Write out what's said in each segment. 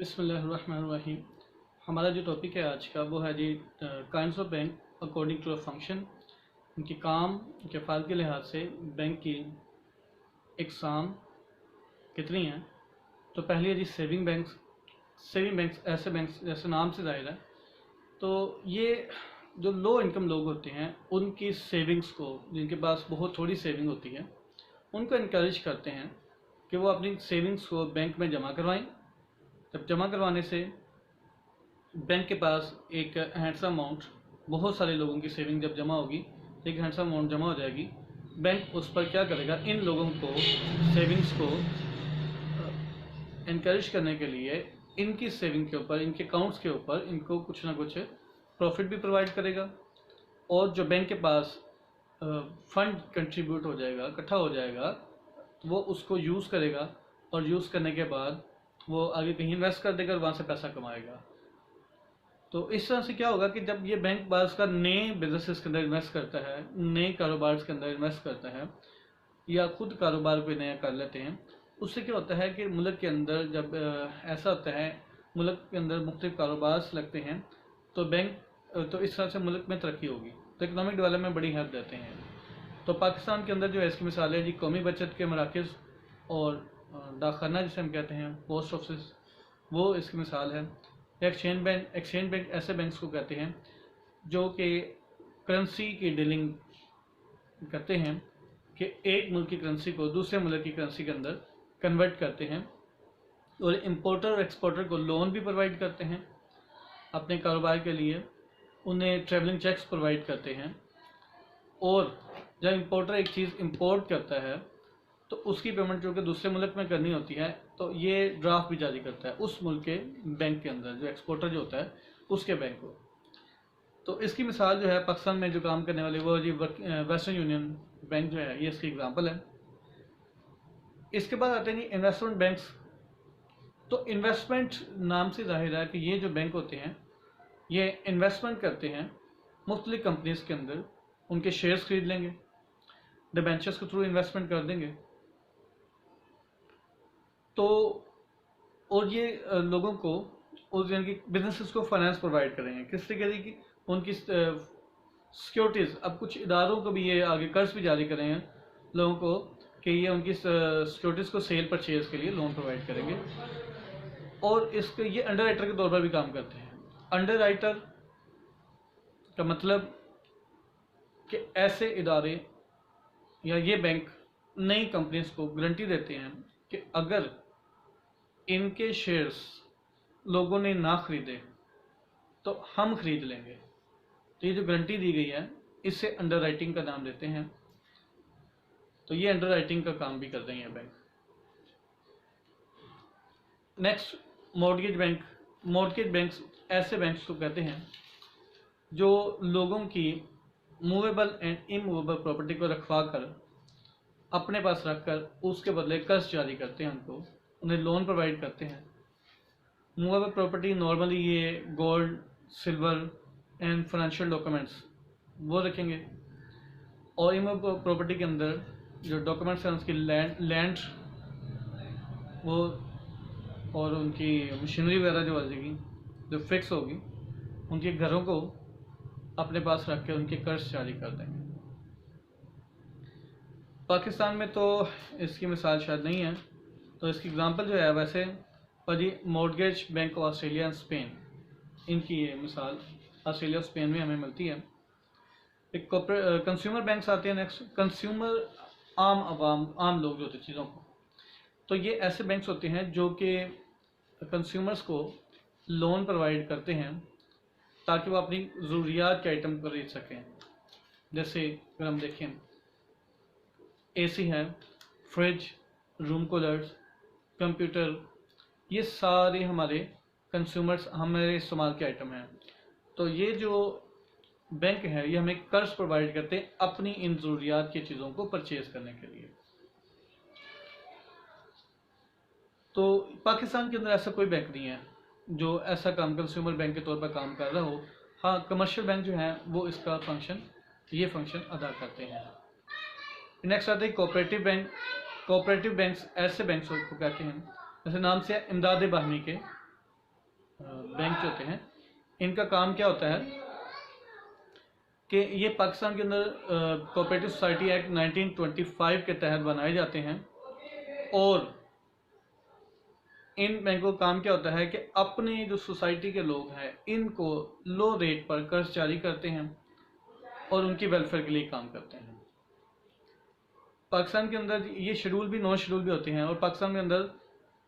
बिस्मिल्लाहिर्रहमानिर्रहीम। हमारा जो टॉपिक है आज का वो है जी kinds of bank according to a function. उनके काम के फ़ायदे के लिहाज से बैंक की इकसाम कितनी हैं। तो पहली है जी सेविंग बैंक्स। सेविंग बैंक्स ऐसे बैंक्स जैसे नाम से ज़ाहिर है, तो ये जो लो इनकम लोग होते हैं उनकी सेविंग्स को, जिनके पास बहुत थोड़ी सेविंग होती है, उनको इनक्रेज करते हैं कि वो अपनी सेविंग्स को बैंक में जमा करवाएं। जब जमा करवाने से बैंक के पास एक हैंडसम अमाउंट, बहुत सारे लोगों की सेविंग जब जमा होगी तो एक हैंडसम अमाउंट जमा हो जाएगी। बैंक उस पर क्या करेगा, इन लोगों को सेविंग्स को इनक्रेज करने के लिए इनकी सेविंग के ऊपर, इनके अकाउंट्स के ऊपर इनको कुछ ना कुछ प्रॉफिट भी प्रोवाइड करेगा। और जो बैंक के पास फंड कंट्रीब्यूट हो जाएगा, इकट्ठा हो जाएगा, तो वो उसको यूज़ करेगा और यूज़ करने के बाद वो आगे कहीं इन्वेस्ट कर देगा और वहाँ से पैसा कमाएगा। तो इस तरह से क्या होगा कि जब ये बैंक बाज़ का नए बिजनेसेस के अंदर इन्वेस्ट करता है, नए कारोबार के अंदर इन्वेस्ट करता है, या खुद कारोबार कोई नया कर लेते हैं, उससे क्या होता है कि मुल्क के अंदर जब ऐसा होता है, मुल्क के अंदर मुख्तलिफ कारोबार लगते हैं, तो बैंक तो इस तरह से मुल्क में तरक्की होगी, तो इकनॉमिक डेवलपमेंट में बड़ी हेल्प देते हैं। तो पाकिस्तान के अंदर जो है इसकी मिसाल है जी कौमी बचत के मराकज़ और डाकखाना जिसे हम कहते हैं, पोस्ट ऑफिस, वो इसकी मिसाल है। एक्सचेंज बैंक ऐसे बैंक्स को कहते हैं जो कि करेंसी की डीलिंग करते हैं, कि एक मुल्क की करेंसी को दूसरे मुल्क की करेंसी के अंदर कन्वर्ट करते हैं, और इंपोर्टर और एक्सपोर्टर को लोन भी प्रोवाइड करते हैं अपने कारोबार के लिए, उन्हें ट्रैवलिंग चेक्स प्रोवाइड करते हैं। और जब इंपोर्टर एक चीज़ इंपोर्ट करता है तो उसकी पेमेंट जो कि दूसरे मुल्क में करनी होती है, तो ये ड्राफ्ट भी जारी करता है उस मुल्क के बैंक के अंदर, जो एक्सपोर्टर जो होता है उसके बैंक को। तो इसकी मिसाल जो है पाकिस्तान में जो काम करने वाले वो जी वेस्टर्न यूनियन बैंक जो है, ये इसकी एग्जांपल है। इसके बाद आते हैं जी इन्वेस्टमेंट बैंक्स। तो इन्वेस्टमेंट नाम से जाहिर है कि ये जो बैंक होते हैं ये इन्वेस्टमेंट करते हैं मुख्तलिफ कंपनीज के अंदर, उनके शेयर्स खरीद लेंगे, डिबेंचर्स के थ्रू इन्वेस्टमेंट कर देंगे। तो और ये लोगों को, और यानी कि बिजनेसेस को फाइनेंस प्रोवाइड करेंगे किस तरीके की, उनकी सिक्योरिटीज़। अब कुछ इदारों को भी ये आगे कर्ज भी जारी करेंगे लोगों को कि ये उनकी सिक्योरिटीज़ को सेल परचेज के लिए लोन प्रोवाइड करेंगे। और इसके ये अंडर राइटर के तौर पर भी काम करते हैं। अंडर राइटर का मतलब कि ऐसे इदारे या ये बैंक नई कंपनीज को गारंटी देते हैं कि अगर इनके शेयर्स लोगों ने ना खरीदे तो हम खरीद लेंगे। तो ये जो गारंटी दी गई है इससे अंडर राइटिंग का नाम देते हैं। तो ये अंडर राइटिंग का काम भी करते हैं ये bank. Next mortgage bank. Mortgage banks ऐसे बैंक्स को कहते हैं जो लोगों की मूवेबल एंड इमूवेबल प्रॉपर्टी को रखवा कर, अपने पास रखकर उसके बदले कर्ज जारी करते हैं, उनको उन्हें लोन प्रोवाइड करते हैं। मूवेबल प्रॉपर्टी नॉर्मली ये gold, silver and financial documents वो रखेंगे, और इमूवेबल प्रॉपर्टी के अंदर जो डॉक्यूमेंट्स हैं उसकी लैंड वो, और उनकी मशीनरी वगैरह जो बचेगी, जो फिक्स होगी, उनके घरों को अपने पास रख के उनके कर्ज जारी कर देंगे। पाकिस्तान में तो इसकी मिसाल शायद नहीं है, तो इसकी एग्जांपल जो है वैसे और जी mortgage bank of Australia and Spain, इनकी ये मिसाल ऑस्ट्रेलिया और स्पेन में हमें मिलती है। एक कंज्यूमर बैंक्स आते हैं नेक्स्ट। कंज्यूमर आम लोग जो होते हैं चीज़ों को, तो ये ऐसे बैंक्स होते हैं जो कि कंज्यूमर्स को लोन प्रोवाइड करते हैं ताकि वो अपनी ज़रूरियात के आइटम खरीद सकें। जैसे अगर हम देखें, एसी है, फ्रिज, रूम कूलर्स, कंप्यूटर, ये सारे हमारे कंज्यूमर्स, हमारे इस्तेमाल के आइटम हैं। तो ये जो बैंक है ये हमें कर्ज प्रोवाइड करते हैं अपनी इन ज़रूरियात की चीज़ों को परचेज करने के लिए। तो पाकिस्तान के अंदर ऐसा कोई बैंक नहीं है जो ऐसा काम कंज्यूमर बैंक के तौर पर काम कर रहा हो। हाँ, कमर्शियल बैंक जो हैं वो इसका ये फंक्शन अदा करते हैं। नेक्स्ट आते हैं कोऑपरेटिव बैंक। कोऑपरेटिव बैंक्स ऐसे बैंक्स को कहते हैं, जैसे नाम से इमदाद बाहमी के, बैंक जो होते हैं इनका काम क्या होता है कि ये पाकिस्तान के अंदर कोऑपरेटिव सोसाइटी एक्ट 1925 के तहत बनाए जाते हैं। और इन बैंकों का काम क्या होता है कि अपने जो सोसाइटी के लोग हैं इनको लो रेट पर कर्ज जारी करते हैं और उनकी वेलफेयर के लिए काम करते हैं। पाकिस्तान के अंदर ये शेड्यूल भी नॉन शेड्यूल भी होते हैं, और पाकिस्तान के अंदर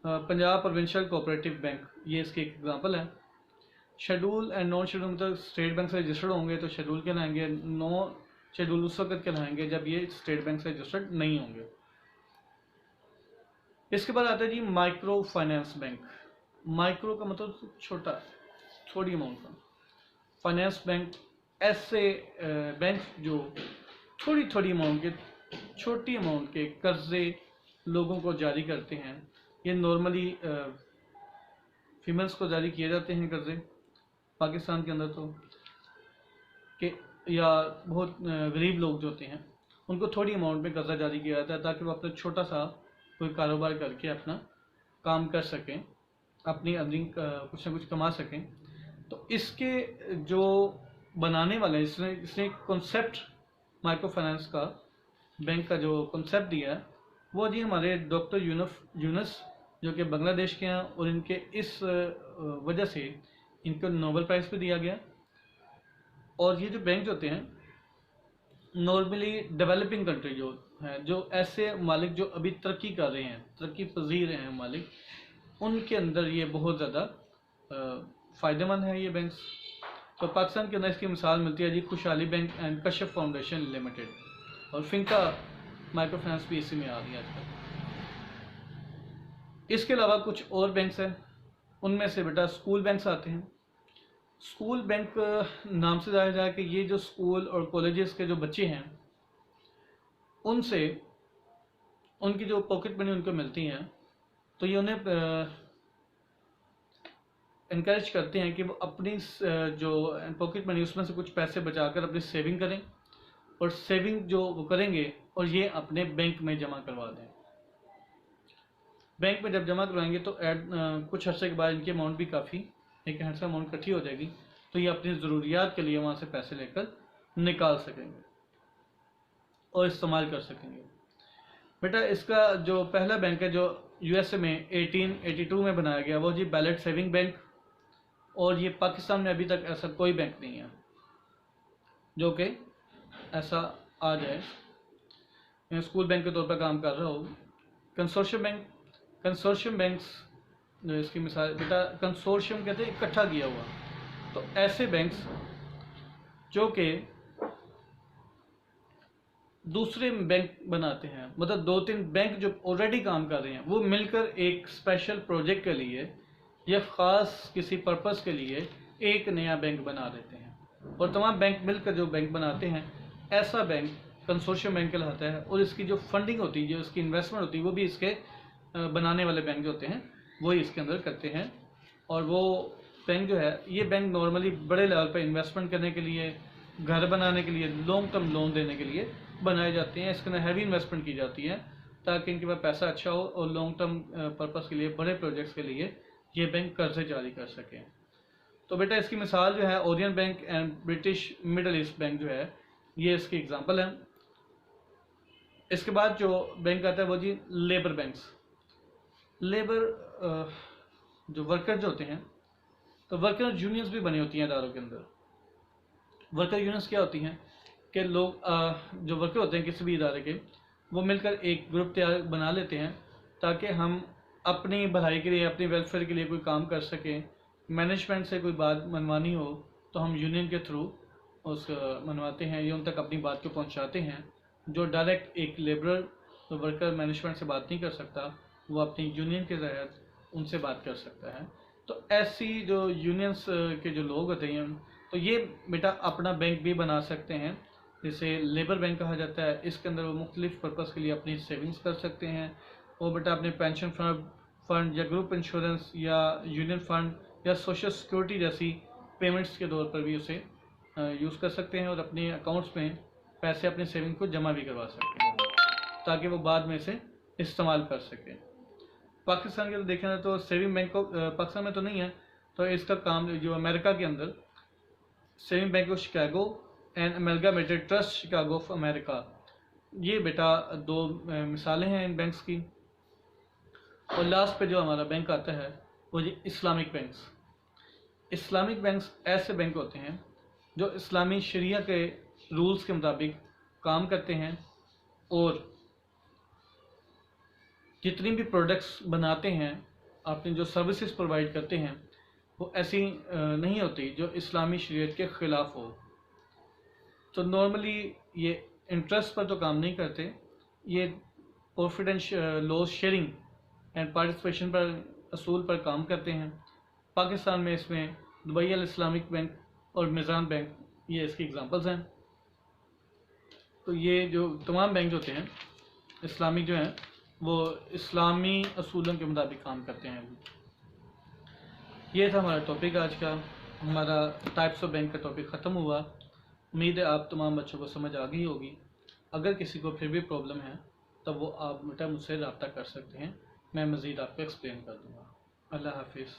पंजाब प्रोविंशियल कोऑपरेटिव बैंक ये इसकी एक एग्जांपल है। शेड्यूल एंड नॉन शेड्यूल मतलब स्टेट बैंक से रजिस्टर्ड होंगे तो शेड्यूल कहलाएंगे, नॉन शेड्यूल उस वक्त कहलाएंगे जब ये स्टेट बैंक से रजिस्टर्ड नहीं होंगे। इसके बाद आता है जी माइक्रो फाइनेंस बैंक। माइक्रो का मतलब छोटा, थोड़ी अमाउंट का। फाइनेंस बैंक ऐसे बैंक जो थोड़ी थोड़ी अमाउंट के, छोटी अमाउंट के कर्जे लोगों को जारी करते हैं। ये नॉर्मली फीमेल्स को जारी किए जाते हैं कर्जे पाकिस्तान के अंदर, तो कि या बहुत गरीब लोग जो होते हैं उनको थोड़ी अमाउंट में कर्जा जारी किया जाता है ताकि वो अपना छोटा सा कोई कारोबार करके अपना काम कर सकें, अपनी अर्निंग कुछ ना कुछ कमा सकें। तो इसके जो बनाने वाले इसने कॉन्सेप्ट माइक्रो फाइनेंस का बैंक का जो कॉन्सेप्ट दिया है वो जी हमारे डॉक्टर यूनुस जो कि बांग्लादेश के हैं, और इनके इस वजह से इनको नोबेल प्राइज़ भी दिया गया। और ये जो बैंक होते हैं नॉर्मली डेवलपिंग कंट्री जो है, जो ऐसे मालिक जो अभी तरक्की कर रहे हैं, तरक्की पजीर हैं मालिक, उनके अंदर ये बहुत ज़्यादा फ़ायदेमंद है ये बैंक्स। तो पाकिस्तान के अंदर इसकी मिसाल मिलती है जी खुशहाली bank and Kashyap foundation limited, और फिंका माइक्रो फाइनेंस भी इसी में आ रही है आजकल। इसके अलावा कुछ और बैंक्स हैं, उनमें से बेटा स्कूल बैंक्स आते हैं। स्कूल बैंक नाम से जाना जाए कि ये जो स्कूल और कॉलेजेस के जो बच्चे हैं उनसे उनकी जो पॉकेट मनी उनको मिलती हैं, तो ये उन्हें इनकरेज करते हैं कि वो अपनी जो पॉकेट मनी उसमें से कुछ पैसे बचाकर अपनी सेविंग करें, और सेविंग जो वो करेंगे और ये अपने बैंक में जमा करवा दें। बैंक में जब जमा करवाएंगे तो कुछ अर्से के बाद इनकी अमाउंट भी काफ़ी एक हैंडसम अमाउंट इकट्ठी हो जाएगी, तो ये अपनी ज़रूरियात के लिए वहाँ से पैसे लेकर निकाल सकेंगे और इस्तेमाल कर सकेंगे। बेटा इसका जो पहला बैंक है जो यूएसए में 1882 में बनाया गया वो जी बैलेट सेविंग बैंक, और ये पाकिस्तान में अभी तक ऐसा कोई बैंक नहीं है जो कि ऐसा आ जाए। मैं स्कूल बैंक के तौर पर काम कर रहा हूँ। कंसोर्शियम बैंक, कंसोर्शियम बैंक्स इसकी मिसाल बेटा, कंसोर्शियम कहते हैं इकट्ठा किया हुआ, तो ऐसे बैंक्स जो कि दूसरे बैंक बनाते हैं, मतलब दो तीन बैंक जो ऑलरेडी काम कर रहे हैं वो मिलकर एक स्पेशल प्रोजेक्ट के लिए या ख़ास किसी पर्पस के लिए एक नया बैंक बना देते हैं, और तमाम बैंक मिलकर जो बैंक बनाते हैं ऐसा बैंक कंसोर्शियम बैंक कहलाता है। और इसकी जो फंडिंग होती है, जो इसकी इन्वेस्टमेंट होती है, वो भी इसके बनाने वाले बैंक जो होते हैं वही इसके अंदर करते हैं। और वो बैंक जो है, ये बैंक नॉर्मली बड़े लेवल पर इन्वेस्टमेंट करने के लिए, घर बनाने के लिए, लॉन्ग टर्म लोन देने के लिए बनाए जाते हैं। इसके अंदर हैवी इन्वेस्टमेंट की जाती है ताकि इनके पास पैसा अच्छा हो और लॉन्ग टर्म पर्पस के लिए, बड़े प्रोजेक्ट्स के लिए ये बैंक कर्जे जारी कर सकें। तो बेटा इसकी मिसाल जो है Orion bank and British middle east bank जो है, ये इसकी एग्जांपल है। इसके बाद जो बैंक आता है वो जी लेबर बैंक्स। लेबर जो वर्कर जो होते हैं, तो वर्कर यूनियंस भी बनी होती हैं इदारों के अंदर। वर्कर यूनियंस क्या होती हैं कि लोग जो वर्कर होते हैं किसी भी इदारे के, वो मिलकर एक ग्रुप तैयार बना लेते हैं ताकि हम अपनी भलाई के लिए, अपनी वेलफेयर के लिए कोई काम कर सकें। मैनेजमेंट से कोई बात मनवानी हो तो हम यूनियन के थ्रू उस मनवाते हैं, ये उन तक अपनी बात को पहुंचाते हैं। जो डायरेक्ट एक लेबरर तो वर्कर मैनेजमेंट से बात नहीं कर सकता, वो अपनी यूनियन के तहत उनसे बात कर सकता है। तो ऐसी जो यूनियंस के जो लोग होते हैं, तो ये बेटा अपना बैंक भी बना सकते हैं, जिसे लेबर बैंक कहा जाता है। इसके अंदर वो मुख्तलिफ पर्पज़ के लिए अपनी सेविंग्स कर सकते हैं। वो बेटा अपने पेंशन फंड या ग्रुप इंश्योरेंस या यूनियन फंड या सोशल सिक्योरिटी जैसी पेमेंट्स के तौर पर भी उसे यूज़ कर सकते हैं, और अपने अकाउंट्स में पैसे अपने सेविंग को जमा भी करवा सकते हैं ताकि वो बाद में इसे इस्तेमाल कर सकें। पाकिस्तान के तो देखें तो सेविंग बैंक को पाकिस्तान में तो नहीं है, तो इसका काम जो अमेरिका के अंदर saving bank of Chicago and amalgamated trust Chicago of America, ये बेटा दो मिसालें हैं इन बैंक्स की। और लास्ट पे जो हमारा बैंक आता है वो जी इस्लामिक बैंक्स। इस्लामिक बैंक्स ऐसे बैंक होते हैं जो इस्लामी शरिया के रूल्स के मुताबिक काम करते हैं और जितनी भी प्रोडक्ट्स बनाते हैं, आपने जो सर्विसेज प्रोवाइड करते हैं, वो ऐसी नहीं होती जो इस्लामी शरीयत के ख़िलाफ़ हो। तो नॉर्मली ये इंटरेस्ट पर तो काम नहीं करते, ये profit and loss sharing and participation पर असूल पर काम करते हैं। पाकिस्तान में इसमें दुबई अल इस्लामिक बैंक और मिज़ान बैंक ये इसकी एग्जांपल्स हैं। तो ये जो तमाम बैंक होते हैं इस्लामिक जो हैं वो इस्लामी असूलों के मुताबिक काम करते हैं। ये था हमारा टॉपिक आज का। हमारा टाइप्स ऑफ बैंक का टॉपिक ख़त्म हुआ। उम्मीद है आप तमाम बच्चों को समझ आ गई होगी। अगर किसी को फिर भी प्रॉब्लम है तब वो आप बेटा मुझसे रब्ता कर सकते हैं, मैं मज़ीद आपको एक्सप्लेन कर दूँगा। अल्लाह हाफिज़।